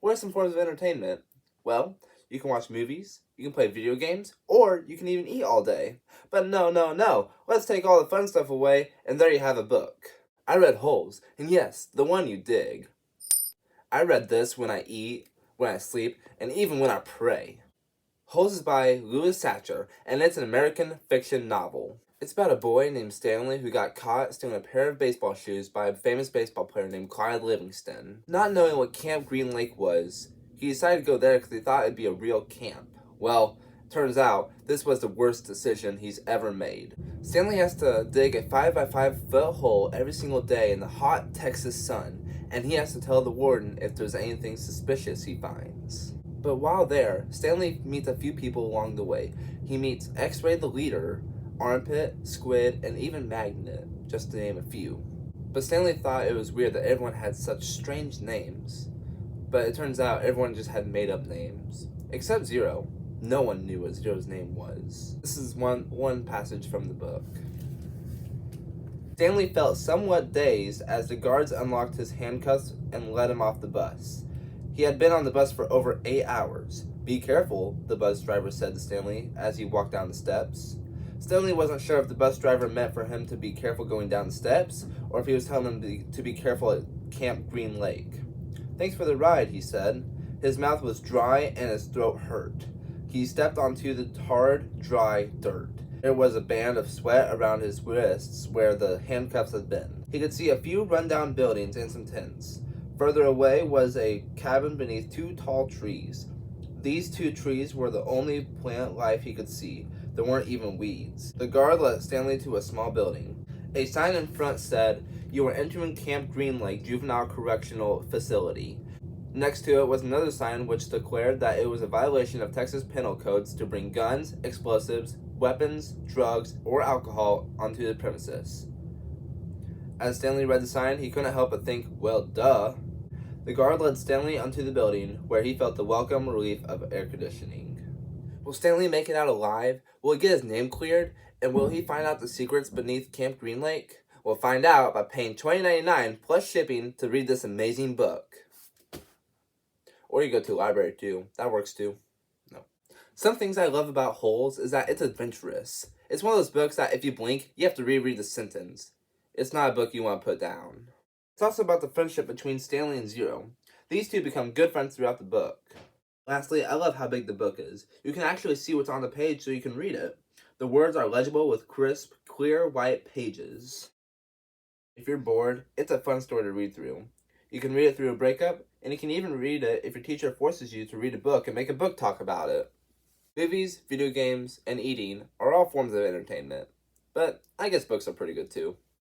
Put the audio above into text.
What are some forms of entertainment? Well, you can watch movies, you can play video games, or you can even eat all day. But no, no, no. Let's take all the fun stuff away, and there you have a book. I read Holes, and yes, the one you dig. I read this when I eat, when I sleep, and even when I pray. Holes is by Louis Satcher, and it's an American fiction novel. It's about a boy named Stanley who got caught stealing a pair of baseball shoes by a famous baseball player named Clyde Livingston. Not knowing what Camp Green Lake was, he decided to go there because he thought it'd be a real camp. Well, turns out this was the worst decision he's ever made. Stanley has to dig a 5 by 5 foot hole every single day in the hot Texas sun, and he has to tell the warden if there's anything suspicious he finds. But while there, Stanley meets a few people along the way. He meets X-Ray the leader, Armpit, Squid, and even Magnet, just to name a few. But Stanley thought it was weird that everyone had such strange names. But it turns out everyone just had made-up names. Except Zero. No one knew what Zero's name was. This is one passage from the book. Stanley felt somewhat dazed as the guards unlocked his handcuffs and let him off the bus. He had been on the bus for over 8 hours. Be careful, the bus driver said to Stanley as he walked down the steps. Stanley wasn't sure if the bus driver meant for him to be careful going down the steps, or if he was telling him to be careful at Camp Green Lake. Thanks for the ride, he said. His mouth was dry and his throat hurt. He stepped onto the hard, dry dirt. There was a band of sweat around his wrists where the handcuffs had been. He could see a few rundown buildings and some tents. Further away was a cabin beneath 2 tall trees. These 2 trees were the only plant life he could see. There weren't even weeds. The guard led Stanley to a small building. A sign in front said, "You are entering Camp Green Lake Juvenile Correctional Facility." Next to it was another sign which declared that it was a violation of Texas penal codes to bring guns, explosives, weapons, drugs, or alcohol onto the premises. As Stanley read the sign, he couldn't help but think, well, duh. The guard led Stanley onto the building, where he felt the welcome relief of air conditioning. Will Stanley make it out alive? Will he get his name cleared? And will he find out the secrets beneath Camp Green Lake? We'll find out by paying $20.99 plus shipping to read this amazing book. Or you go to a library too. That works too. No. Some things I love about Holes is that it's adventurous. It's one of those books that if you blink, you have to reread the sentence. It's not a book you want to put down. It's also about the friendship between Stanley and Zero. These two become good friends throughout the book. Lastly, I love how big the book is. You can actually see what's on the page so you can read it. The words are legible with crisp, clear white pages. If you're bored, it's a fun story to read through. You can read it through a breakup, and you can even read it if your teacher forces you to read a book and make a book talk about it. Movies, video games, and eating are all forms of entertainment. But I guess books are pretty good too.